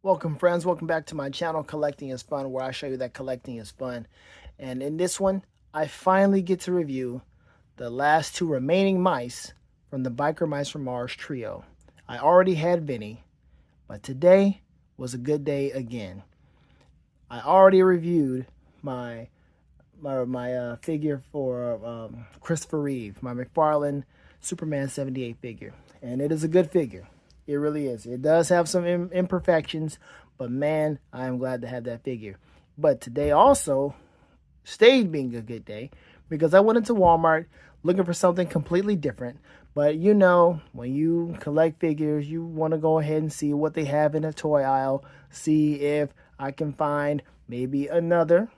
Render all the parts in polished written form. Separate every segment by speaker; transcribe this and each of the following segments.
Speaker 1: Welcome friends, welcome back to my channel, Collecting is Fun, where I show you that collecting is fun. And in this one, I finally get to review the last two remaining mice from the Biker Mice from Mars trio. I already had Vinny, but today was a good day again. I already reviewed my figure for Christopher Reeve, my McFarlane Superman 78 figure. And it is a good figure. It really is. It does have some imperfections, but man, I am glad to have that figure. But today also stayed being a good day because I went into Walmart looking for something completely different. But you know, when you collect figures, you want to go ahead and see what they have in the toy aisle, see if I can find maybe another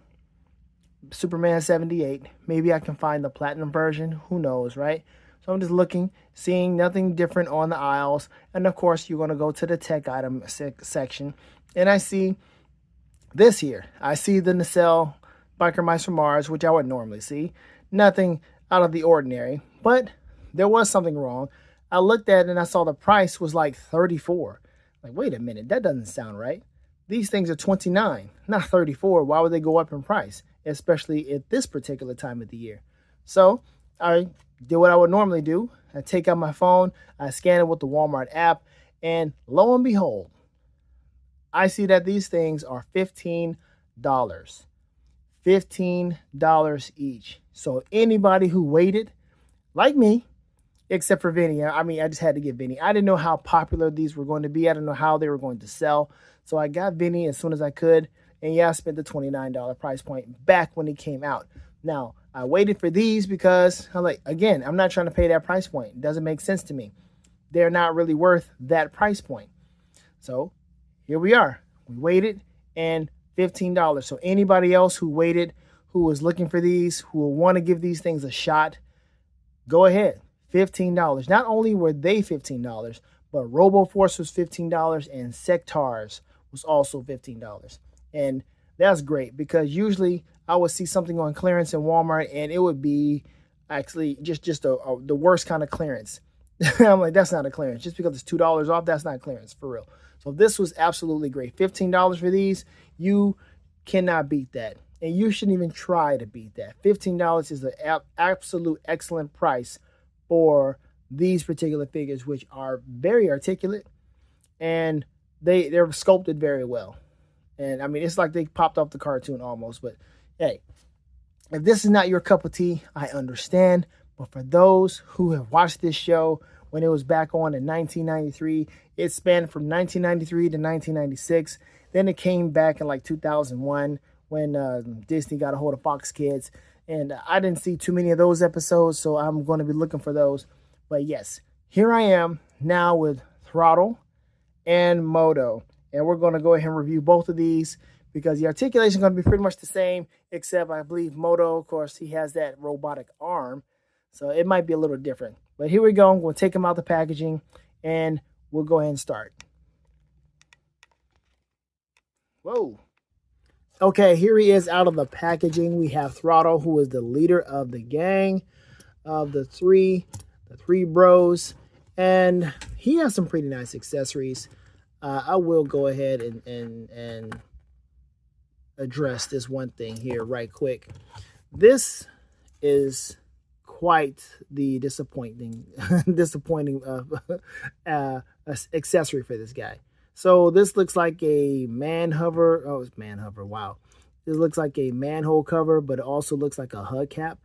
Speaker 1: Superman 78. Maybe I can find the platinum version. Who knows, right? So I'm just looking, seeing nothing different on the aisles. And of course, you're going to go to the tech item section. And I see this here. I see the Nacelle Biker Mice from Mars, which I would normally see. Nothing out of the ordinary. But there was something wrong. I looked at it and I saw the price was like $34. Like, wait a minute, that doesn't sound right. These things are $29, not $34. Why would they go up in price, especially at this particular time of the year? So I did what I would normally do. I take out my phone, I scan it with the Walmart app, and lo and behold, I see that these things are $15. $15 each. So anybody who waited, like me, except for Vinny, I mean, I just had to get Vinny. I didn't know how popular these were going to be. I didn't know how they were going to sell. So I got Vinny as soon as I could. And yeah, I spent the $29 price point back when he came out. Now, I waited for these because, again, I'm not trying to pay that price point. It doesn't make sense to me. They're not really worth that price point. So here we are. We waited, and $15. So anybody else who waited, who was looking for these, who will want to give these things a shot, go ahead. $15. Not only were they $15, but RoboForce was $15 and Sectaurs was also $15. And that's great because usually I would see something on clearance in Walmart and it would be actually just the worst kind of clearance. I'm like, that's not a clearance. Just because it's $2 off, that's not clearance, for real. So this was absolutely great. $15 for these, you cannot beat that. And you shouldn't even try to beat that. $15 is an absolute excellent price for these particular figures, which are very articulate and they're sculpted very well. And I mean, it's like they popped off the cartoon almost. But hey, if this is not your cup of tea, I understand. But for those who have watched this show when it was back on in 1993, it spanned from 1993 to 1996. Then it came back in like 2001 when Disney got a hold of Fox Kids. And I didn't see too many of those episodes, so I'm going to be looking for those. But yes, here I am now with Throttle and Moto. And we're going to go ahead and review both of these because the articulation is going to be pretty much the same, except I believe Moto, of course, he has that robotic arm. So it might be a little different. But here we go. We'll take him out of the packaging and we'll go ahead and start. Whoa. Okay, here he is out of the packaging. We have Throttle, who is the leader of the gang of the three bros. And he has some pretty nice accessories. I will go ahead and address this one thing here right quick. This is quite the disappointing accessory for this guy. So this looks like a man hover. Oh, it's man hover. Wow. This looks like a manhole cover, but it also looks like a hubcap.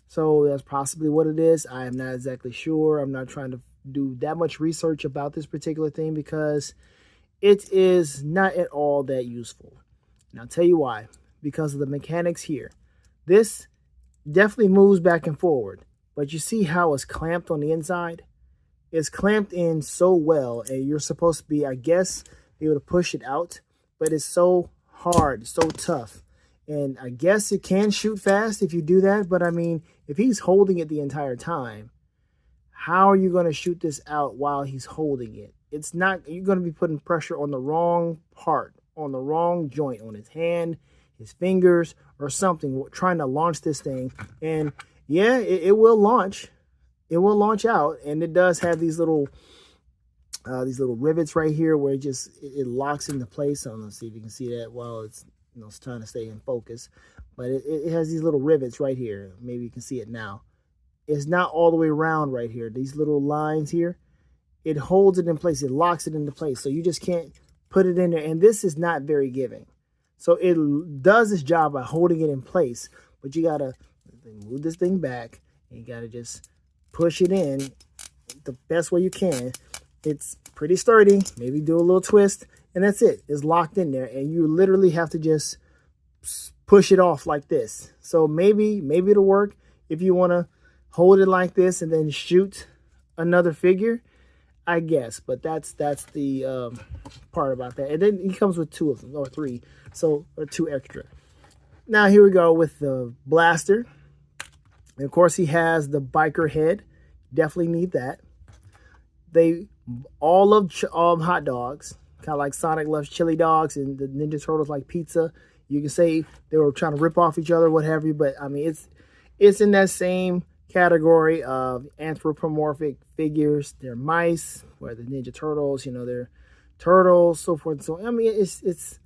Speaker 1: So that's possibly what it is. I am not exactly sure. I'm not trying to do that much research about this particular thing because it is not at all that useful. And I'll tell you why. Because of the mechanics here. This definitely moves back and forward. But you see how it's clamped on the inside? It's clamped in so well, and you're supposed to be, I guess, be able to push it out. But it's so hard, so tough. And I guess it can shoot fast if you do that. But I mean, if he's holding it the entire time, how are you going to shoot this out while he's holding it? It's not, you're going to be putting pressure on the wrong part, on the wrong joint, on his hand, his fingers, or something, trying to launch this thing. And yeah, it will launch. it will launch out, and it does have these little rivets right here where it locks into place. I don't know, see if you can see that while it's it's trying to stay in focus, but it has these little rivets right here. Maybe you can see it now. It's not all the way around right here. These little lines here, it holds it in place. It locks it into place, so you just can't put it in there. And this is not very giving, so it does its job by holding it in place. But you gotta move this thing back, and you gotta just push it in the best way you can. It's pretty sturdy. Maybe do a little twist, and that's it. It's locked in there, and you literally have to just push it off like this. So maybe it'll work if you want to hold it like this and then shoot another figure, I guess. But that's the part about that. And then he comes with 2 of them, or 3, or 2 extra. Now here we go with the blaster. And of course, he has the biker head. Definitely need that. They all love hot dogs, kind of like Sonic loves chili dogs, and the Ninja Turtles like pizza. You can say they were trying to rip off each other, what have you, but I mean, it's in that same category of anthropomorphic figures. They're mice, where the Ninja Turtles, they're turtles, so forth and so on. I mean, it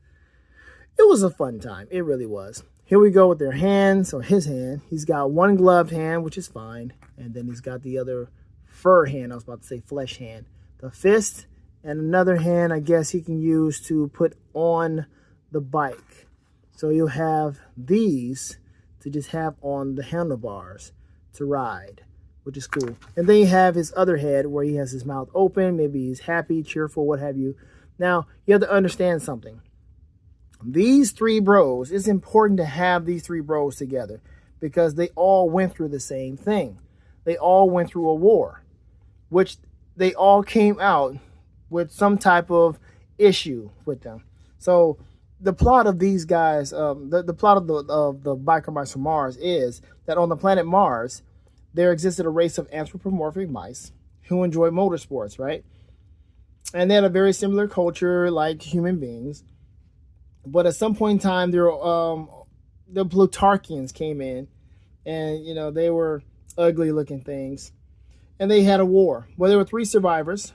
Speaker 1: was a fun time. It really was. Here we go with their hands, or his hand. He's got one gloved hand, which is fine, and then he's got the other fur hand. I was about to say flesh hand. The fist and another hand, I guess he can use to put on the bike. So you'll have these to just have on the handlebars to ride, which is cool. And then you have his other head where he has his mouth open. Maybe he's happy, cheerful, what have you. Now, you have to understand something. These 3 bros, it's important to have these 3 bros together because they all went through the same thing. They all went through a war, which they all came out with some type of issue with them. So the plot of these guys, the plot of the Biker Mice from Mars is that on the planet Mars, there existed a race of anthropomorphic mice who enjoy motorsports, right? And they had a very similar culture like human beings. But at some point in time, the Plutarchians came in, and they were ugly looking things. And they had a war. Well, there were 3 survivors,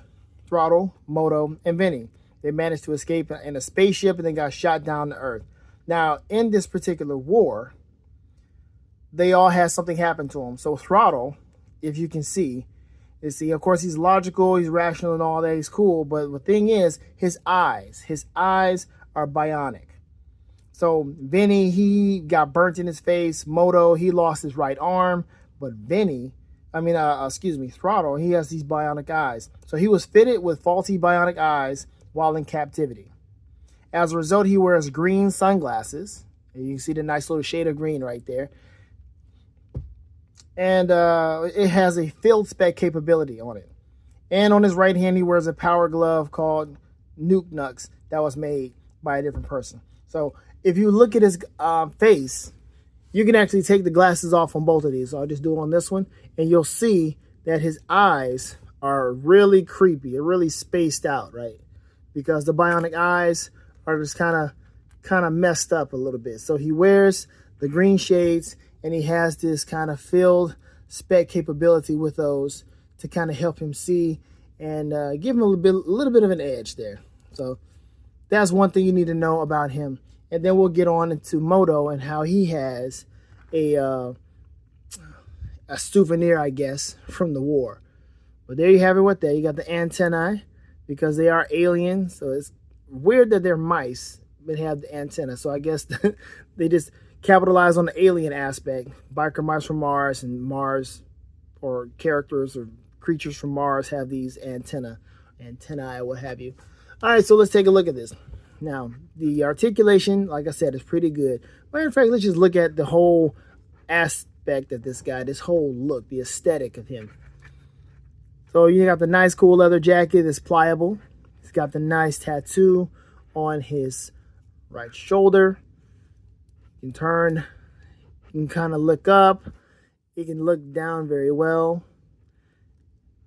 Speaker 1: Throttle, Moto, and Vinny. They managed to escape in a spaceship and then got shot down to Earth. Now, in this particular war, they all had something happen to them. So Throttle, if you can see, of course, he's logical, he's rational and all that, he's cool. But the thing is, his eyes are bionic. So Vinny, he got burnt in his face. Moto, he lost his right arm. But Throttle, he has these bionic eyes. So he was fitted with faulty bionic eyes while in captivity. As a result, he wears green sunglasses. And you can see the nice little shade of green right there. And it has a field spec capability on it. And on his right hand, he wears a power glove called Nuke Nux that was made by a different person. So if you look at his face, you can actually take the glasses off on both of these. So I'll just do it on this one, and you'll see that his eyes are really creepy. They're really spaced out, right? Because the bionic eyes are just kind of messed up a little bit. So he wears the green shades, and he has this kind of field spec capability with those to kind of help him see and give him a little bit of an edge there. So that's one thing you need to know about him. And then we'll get on into Moto and how he has a souvenir, I guess, from the war. But there you have it with that. You got the antennae because they are aliens. So it's weird that they're mice but have the antenna. So I guess they just capitalize on the alien aspect. Biker Mice from Mars and Mars, or characters or creatures from Mars, have these antennae, what have you. All right, so let's take a look at this. Now, the articulation, like I said, is pretty good. Matter of fact, let's just look at the whole aspect of this guy, this whole look, the aesthetic of him. So you got the nice, cool leather jacket that's pliable. He's got the nice tattoo on his right shoulder. You can turn, you can kind of look up. He can look down very well.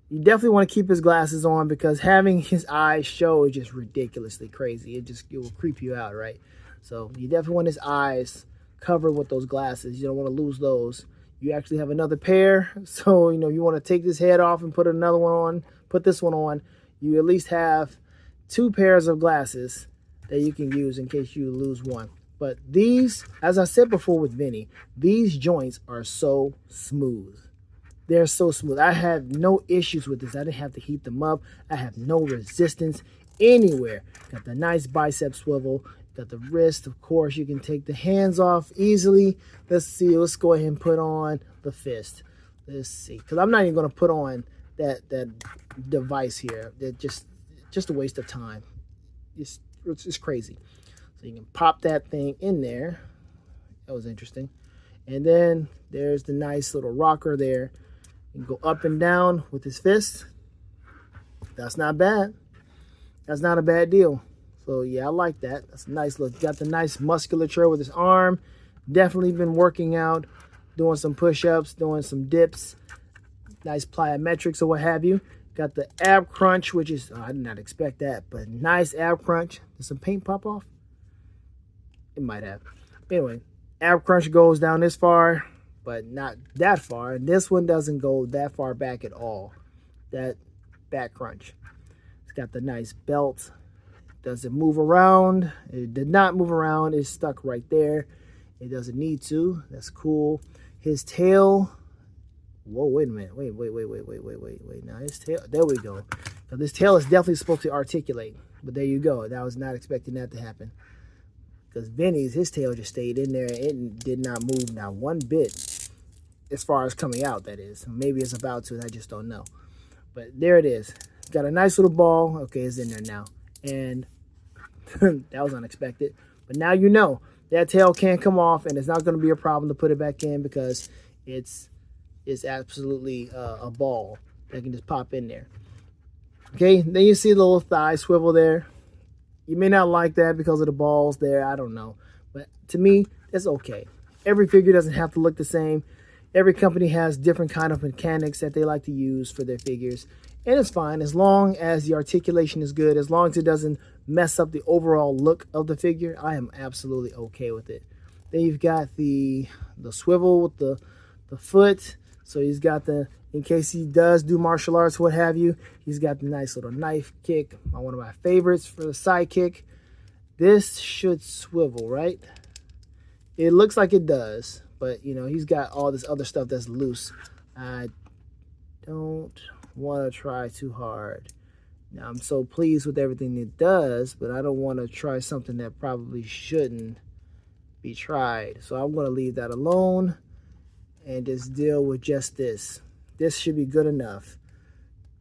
Speaker 1: You definitely want to keep his glasses on because having his eyes show is just ridiculously crazy. It will creep you out, right? So you definitely want his eyes covered with those glasses. You don't want to lose those. You actually have another pair. So, you know, you want to take this head off and put another one on, put this one on. You at least have 2 pairs of glasses that you can use in case you lose one. But these, as I said before with Vinny, these joints are so smooth. They're so smooth. I have no issues with this. I didn't have to heat them up. I have no resistance anywhere. Got the nice bicep swivel. Got the wrist. Of course, you can take the hands off easily. Let's see. Let's go ahead and put on the fist. Let's see. Because I'm not even going to put on that device here. That just a waste of time. It's crazy. So you can pop that thing in there. That was interesting. And then there's the nice little rocker there. You can go up and down with his fist. That's not bad. That's not a bad deal. So yeah, I like that. That's a nice look. Got the nice musculature with his arm. Definitely been working out, doing some push-ups, doing some dips, nice plyometrics or what have you. Got the ab crunch, which is, I did not expect that, but nice ab crunch. Did some paint pop off? It might have. Anyway, ab crunch goes down this far, but not that far. And this one doesn't go that far back at all. That back crunch. It's got the nice belt. Does it move around? It did not move around. It's stuck right there. It doesn't need to. That's cool. His tail. Whoa, wait a minute. Wait. Now his tail. There we go. Now this tail is definitely supposed to articulate. But there you go. I was not expecting that to happen. Because Vinny's, his tail just stayed in there. It did not move not one bit. As far as coming out, that is. Maybe it's about to, and I just don't know. But there it is. Got a nice little ball. Okay, it's in there now. And that was unexpected. But now you know. That tail can't come off, and it's not going to be a problem to put it back in because it's absolutely a ball that can just pop in there. Okay, then you see the little thigh swivel there. You may not like that because of the balls there. I don't know. But to me, it's okay. Every figure doesn't have to look the same. Every company has different kind of mechanics that they like to use for their figures. And it's fine as long as the articulation is good, as long as it doesn't mess up the overall look of the figure. I am absolutely okay with it. Then you've got the swivel with the foot. So he's got the, in case he does do martial arts, what have you, he's got the nice little knife kick. One of my favorites for the side kick. This should swivel, right? It looks like it does, but you know, he's got all this other stuff that's loose. I don't want to try too hard. Now, I'm so pleased with everything it does, but I don't want to try something that probably shouldn't be tried. So I'm going to leave that alone and just deal with just this. This should be good enough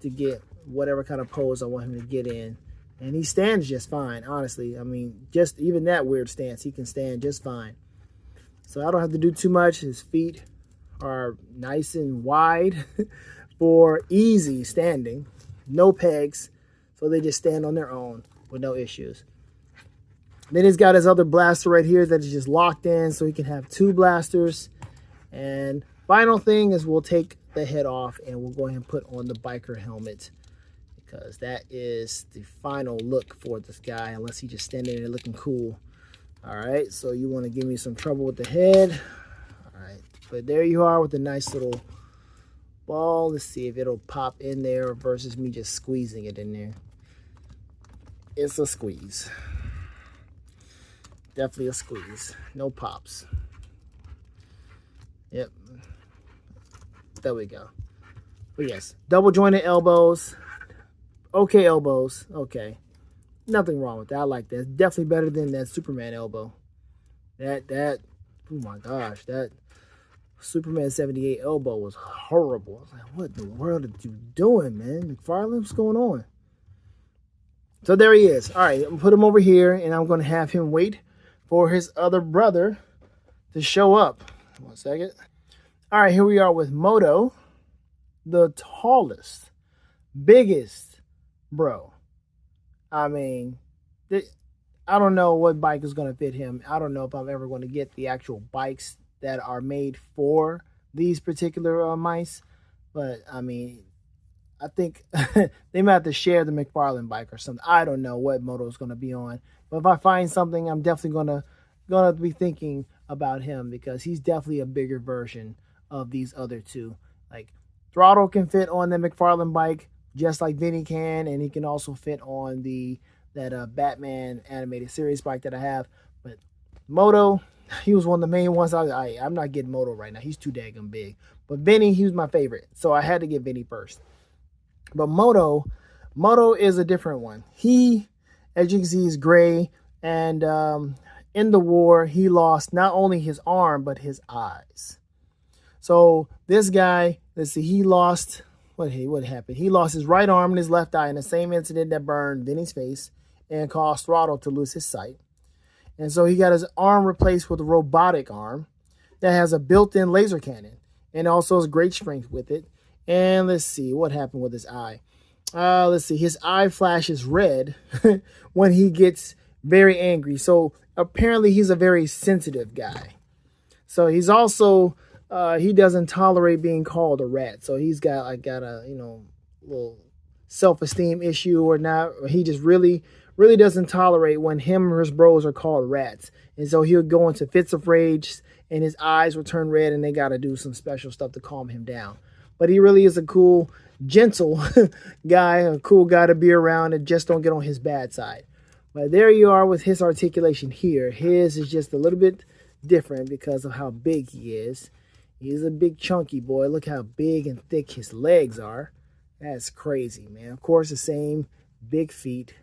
Speaker 1: to get whatever kind of pose I want him to get in. And he stands just fine, honestly. I mean, just even that weird stance, he can stand just fine. So I don't have to do too much. His feet are nice and wide for easy standing. No pegs. So they just stand on their own with no issues. Then he's got his other blaster right here that is just locked in so he can have 2 blasters. And final thing is we'll take the head off and we'll go ahead and put on the biker helmet, because that is the final look for this guy, unless he's just standing there looking cool. All right, so you want to give me some trouble with the head. All right, but there you are with a nice little ball. Let's see if it'll pop in there versus me just squeezing it in there. It's a squeeze. Definitely a squeeze. No pops. Yep. There we go. But yes, double jointed elbows. Okay elbows. Okay. Nothing wrong with that. I like that. It's definitely better than that Superman elbow. Oh my gosh, that Superman 78 elbow was horrible. I was like, what in the world are you doing, man? McFarlane, what's going on? So there he is. All right, I'm gonna put him over here, and I'm gonna have him wait for his other brother to show up. 1 second. All right, here we are with Moto, the tallest, biggest bro. I mean, I don't know what bike is going to fit him. I don't know if I'm ever going to get the actual bikes that are made for these particular mice. But, I mean, I think they might have to share the McFarlane bike or something. I don't know what Moto is going to be on. But if I find something, I'm definitely going to be thinking about him, because he's definitely a bigger version of these other two. Like Throttle can fit on the McFarlane bike just like Vinny can, and he can also fit on that Batman animated series bike that I have. But Moto, he was one of the main ones. I'm not getting Moto right now. He's too daggum big. But Vinny, he was my favorite, so I had to get Vinny first. But Moto is a different one. He, as you can see, is gray, and in the war, he lost not only his arm but his eyes. So this guy, let's see, he lost what happened? He lost his right arm and his left eye in the same incident that burned Vinny's face and caused Throttle to lose his sight. And so he got his arm replaced with a robotic arm that has a built-in laser cannon and also has great strength with it. And let's see what happened with his eye. Let's see, his eye flashes red when he gets very angry. So apparently he's a very sensitive guy. So he's also he doesn't tolerate being called a rat. So he's got a little self-esteem issue or not. Or he just really doesn't tolerate when him or his bros are called rats. And so he'll go into fits of rage and his eyes will turn red and they got to do some special stuff to calm him down. But he really is a cool, gentle guy, a cool guy to be around, and just don't get on his bad side. But there you are with his articulation here. His is just a little bit different because of how big he is. He's a big chunky boy. Look how big and thick his legs are. That's crazy, man. Of course, the same big feet,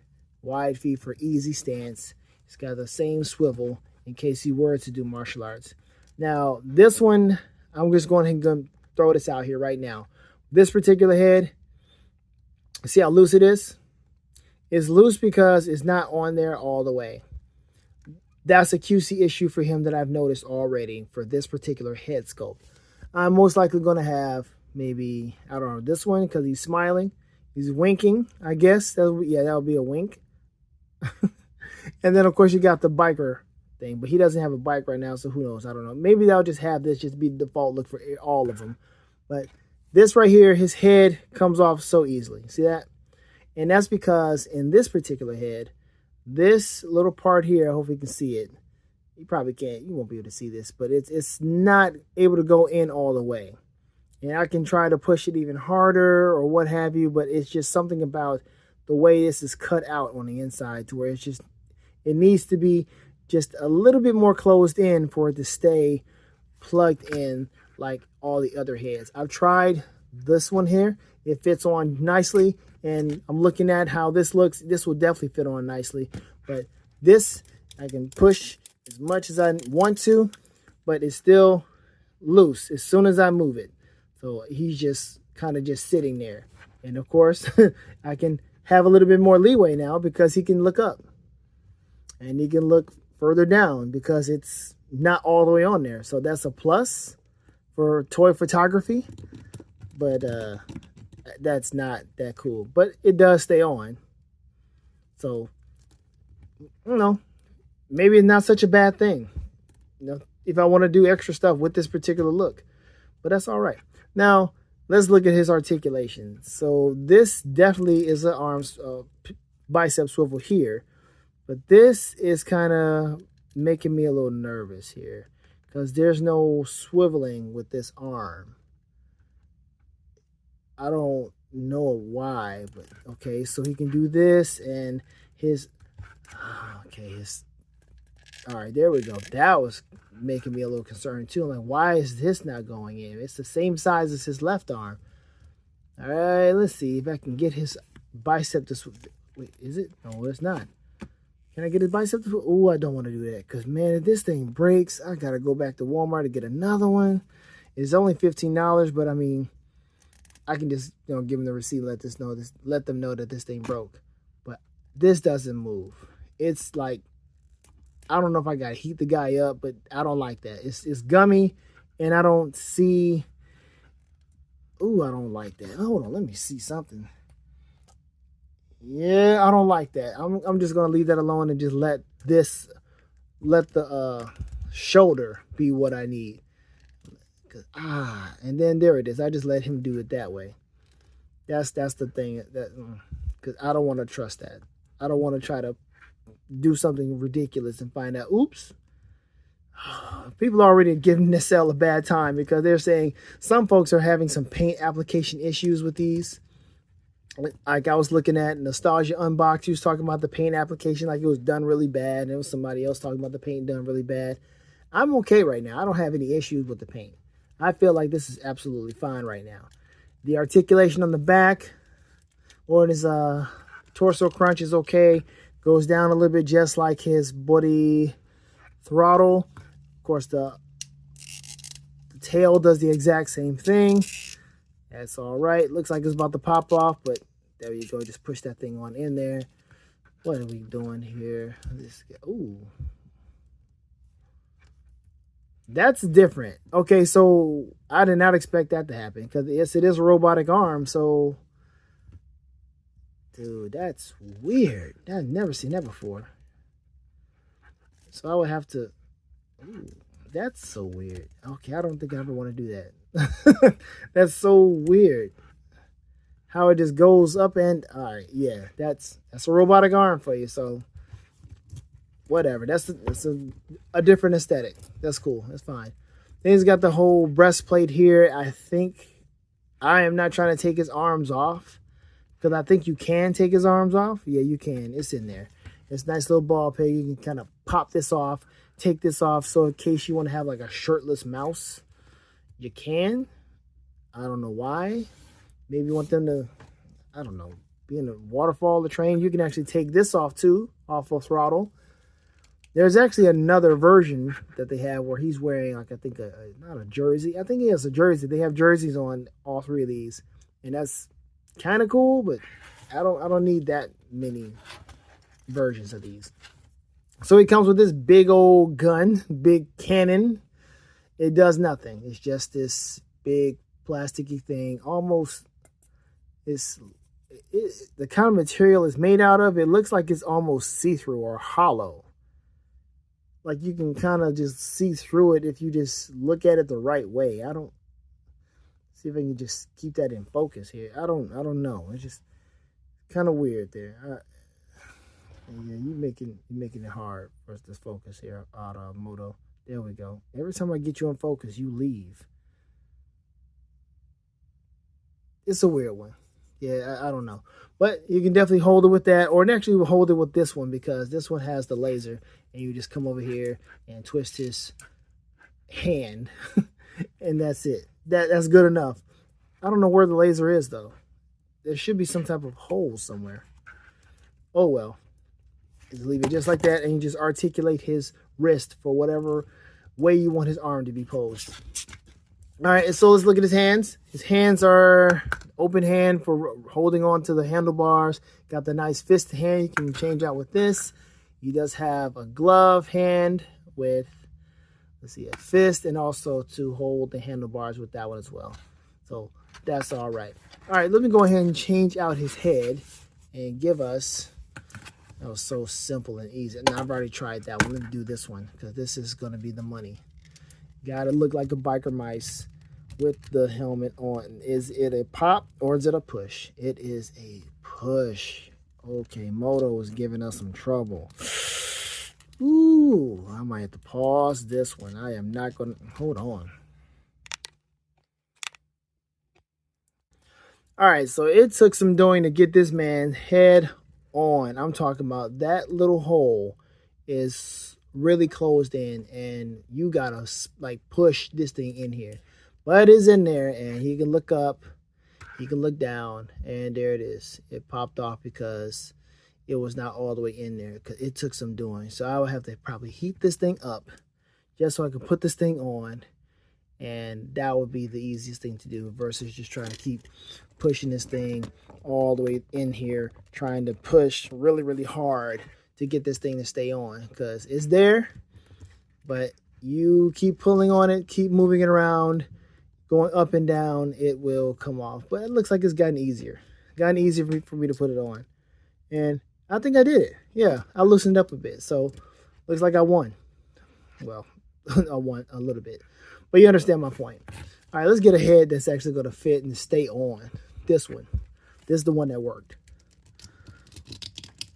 Speaker 1: wide feet for easy stance. He's got the same swivel in case he were to do martial arts. Now, this one, I'm just going to throw this out here right now. This particular head, see how loose it is? It's loose because it's not on there all the way. That's a QC issue for him that I've noticed already for this particular head sculpt. I'm most likely going to have maybe, I don't know, this one because he's smiling. He's winking, I guess. That'll be a wink. And then, of course, you got the biker thing. But he doesn't have a bike right now, so who knows? I don't know. Maybe they'll just have this just be the default look for all of them. But this right here, his head comes off so easily. See that? And that's because in this particular head, this little part here, I hope you can see it. You probably can't. You won't be able to see this, but it's not able to go in all the way. And I can try to push it even harder or what have you, but it's just something about the way this is cut out on the inside to where it needs to be just a little bit more closed in for it to stay plugged in like all the other heads. I've tried this one here. It fits on nicely, and I'm looking at how this looks. This will definitely fit on nicely, but this I can push as much as I want to, but it's still loose as soon as I move it. So he's just kind of just sitting there. And of course, I can have a little bit more leeway now because he can look up and he can look further down because it's not all the way on there. So that's a plus for toy photography, but that's not that cool. But it does stay on. So, maybe it's not such a bad thing, if I want to do extra stuff with this particular look. But that's all right. Now, let's look at his articulation. So this definitely is an bicep swivel here. But this is kind of making me a little nervous here because there's no swiveling with this arm. I don't know why, but okay, so he can do this and all right, there we go. That was making me a little concerned too. I'm like, why is this not going in? It's the same size as his left arm. All right, let's see if I can get his bicep to wait, is it? No, it's not. Can I get his bicep to oh, I don't want to do that because, man, if this thing breaks, I got to go back to Walmart to get another one. It's only $15, but I mean, I can just, give them the receipt, let them know that this thing broke. But this doesn't move. It's like, I don't know if I got to heat the guy up, but I don't like that. It's gummy, and I don't see, ooh, I don't like that. Hold on, let me see something. Yeah, I don't like that. I'm just going to leave that alone and just let the shoulder be what I need. And then there it is. I just let him do it that way. That's the thing because I don't want to trust that. I don't want to try to do something ridiculous and find out, oops, People are already giving this cell a bad time because they're saying some folks are having some paint application issues with these. Like I was looking at Nostalgia Unboxed, he was talking about the paint application like it was done really bad. And it was somebody else talking about the paint done really bad. I'm okay right now. I don't have any issues with the paint. I feel like this is absolutely fine right now. The articulation on the back or his torso crunch is okay. Goes down a little bit just like his body throttle. Of course, the tail does the exact same thing. That's all right. Looks like it's about to pop off, but there you go. Just push that thing on in there. What are we doing here? Ooh. That's different. Okay, so I did not expect that to happen because yes, it is a robotic arm. So, dude, that's weird. I've never seen that before. So I would have to. Ooh, that's so weird. Okay, I don't think I ever want to do that. That's so weird. How it just goes up and all right, yeah, that's a robotic arm for you. So whatever. That's a different aesthetic. That's cool. That's fine. Then he's got the whole breastplate here. I think I am not trying to take his arms off because I think you can take his arms off. Yeah, you can. It's in there. It's a nice little ball peg. You can kind of pop this off, take this off. So in case you want to have like a shirtless mouse, you can. I don't know why. Maybe you want them to, I don't know, be in a waterfall or train. You can actually take this off too, off of throttle. There's actually another version that they have where he's wearing like, I think not a jersey. I think he has a jersey. They have jerseys on all three of these. And that's kind of cool, but I don't need that many versions of these. So he comes with this big old gun, big cannon. It does nothing. It's just this big plasticky thing. Almost the kind of material it's made out of, it looks like it's almost see-through or hollow. Like you can kind of just see through it if you just look at it the right way. I don't see if I can just keep that in focus here. I don't know. It's just kind of weird there. Yeah, you're making it hard for us to focus here, Moto. There we go. Every time I get you in focus, you leave. It's a weird one. Yeah, I don't know. But you can definitely hold it with that. Or actually we'll hold it with this one because this one has the laser. And you just come over here and twist his hand. And that's it. That's good enough. I don't know where the laser is, though. There should be some type of hole somewhere. Oh, well. Just leave it just like that. And you just articulate his wrist for whatever way you want his arm to be posed. All right, so let's look at his hands. His hands are open hand for holding on to the handlebars. Got the nice fist hand you can change out with this. He does have a glove hand with, let's see, a fist and also to hold the handlebars with that one as well. So that's all right. All right, let me go ahead and change out his head and give us, that was so simple and easy. Now I've already tried that one. Let me do this one because this is going to be the money. Got to look like a biker mice with the helmet on. Is it a pop or is it a push? It is a push. Okay, Moto is giving us some trouble. Ooh, I might have to pause this one. I am not going to, hold on. All right, so it took some doing to get this man head on. I'm talking about that little hole is really closed in and you gotta like push this thing in here, but it's in there and he can look up, he can look down, and there it is. It popped off because it was not all the way in there because it took some doing. So I would have to probably heat this thing up just so I can put this thing on, and that would be the easiest thing to do versus just trying to keep pushing this thing all the way in here, trying to push really hard to get this thing to stay on because it's there, but you keep pulling on it, keep moving it around, going up and down, it will come off. But it looks like it's gotten easier for me to put it on, and I think I did it. Yeah, I loosened up a bit, so looks like I won. Well, I won a little bit, but you understand my point. All right, let's get a head that's actually going to fit and stay on. This one, this is the one that worked.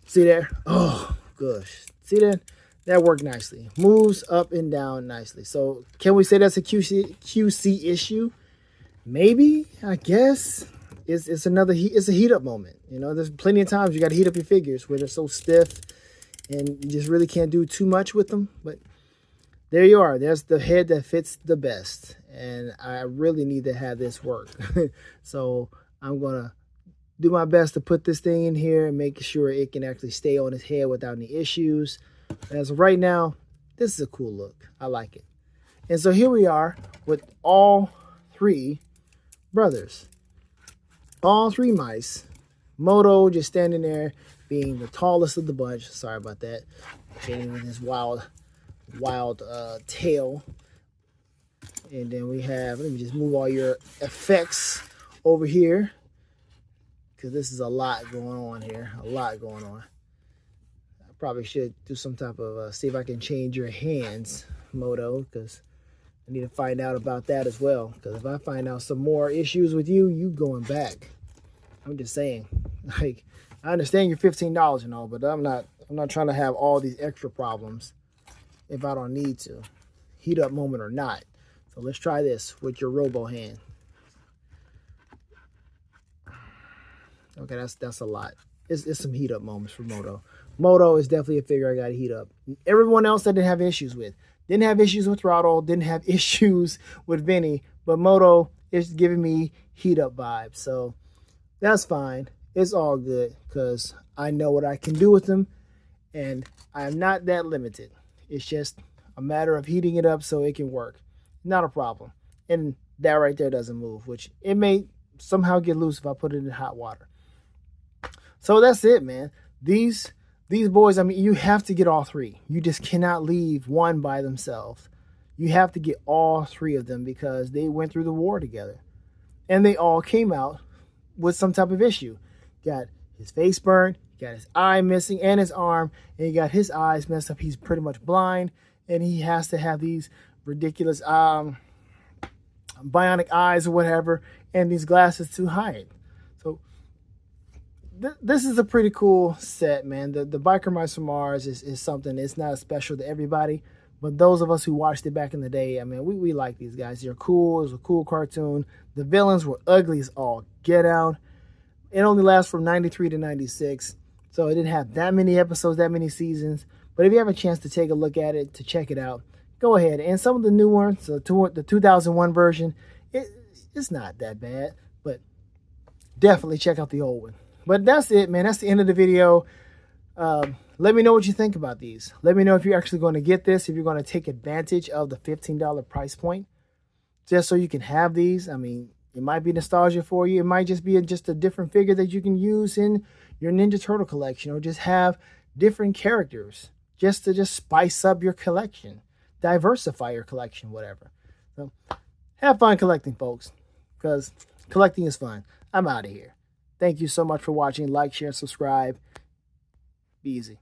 Speaker 1: See there? Oh, gosh. See that? That worked nicely. Moves up and down nicely. So can we say that's a QC issue? Maybe, I guess. It's another it's a heat up moment. You know, there's plenty of times you got to heat up your figures where they're so stiff and you just really can't do too much with them. But there you are. There's the head that fits the best. And I really need to have this work. So I'm going to do my best to put this thing in here and make sure it can actually stay on its head without any issues. As of right now, this is a cool look. I like it. And so here we are with all three brothers. All three mice. Moto just standing there being the tallest of the bunch. Sorry about that. Getting with his wild tail. And then we have, let me just move all your effects over here, because this is a lot going on here. A lot going on. I probably should do some type of, see if I can change your hands, Moto, because I need to find out about that as well. Because if I find out some more issues with you, you going back. I'm just saying. Like, I understand you're $15 and all, but I'm not trying to have all these extra problems if I don't need to. Heat up moment or not. So let's try this with your robo hand. Okay, that's a lot. It's some heat up moments for Moto. Moto is definitely a figure I got to heat up. Everyone else I didn't have issues with. Didn't have issues with Throttle. Didn't have issues with Vinny. But Moto is giving me heat up vibes. So that's fine. It's all good because I know what I can do with them. And I'm not that limited. It's just a matter of heating it up so it can work. Not a problem. And that right there doesn't move, which it may somehow get loose if I put it in hot water. So that's it, man. These boys, I mean, you have to get all three. You just cannot leave one by themselves. You have to get all three of them because they went through the war together. And they all came out with some type of issue. Got his face burned, got his eye missing and his arm, and he got his eyes messed up. He's pretty much blind, and he has to have these ridiculous bionic eyes or whatever, and these glasses to hide. So this is a pretty cool set, man. The Biker Mice from Mars is something. It's not special to everybody, but those of us who watched it back in the day, I mean, we like these guys. They're cool. It was a cool cartoon. The villains were ugly as all get out. It only lasts from 93 to 96, so it didn't have that many episodes, that many seasons. But if you have a chance to take a look at it, to check it out, go ahead. And some of the new ones, the 2001 version, it's not that bad, but definitely check out the old one. But that's it, man. That's the end of the video. Let me know what you think about these. Let me know if you're actually going to get this, if you're going to take advantage of the $15 price point, just so you can have these. I mean, it might be nostalgia for you. It might just be just a different figure that you can use in your Ninja Turtle collection, or just have different characters just to spice up your collection, diversify your collection, whatever. So have fun collecting, folks, because collecting is fun. I'm out of here. Thank you so much for watching. Like, share, subscribe. Be easy.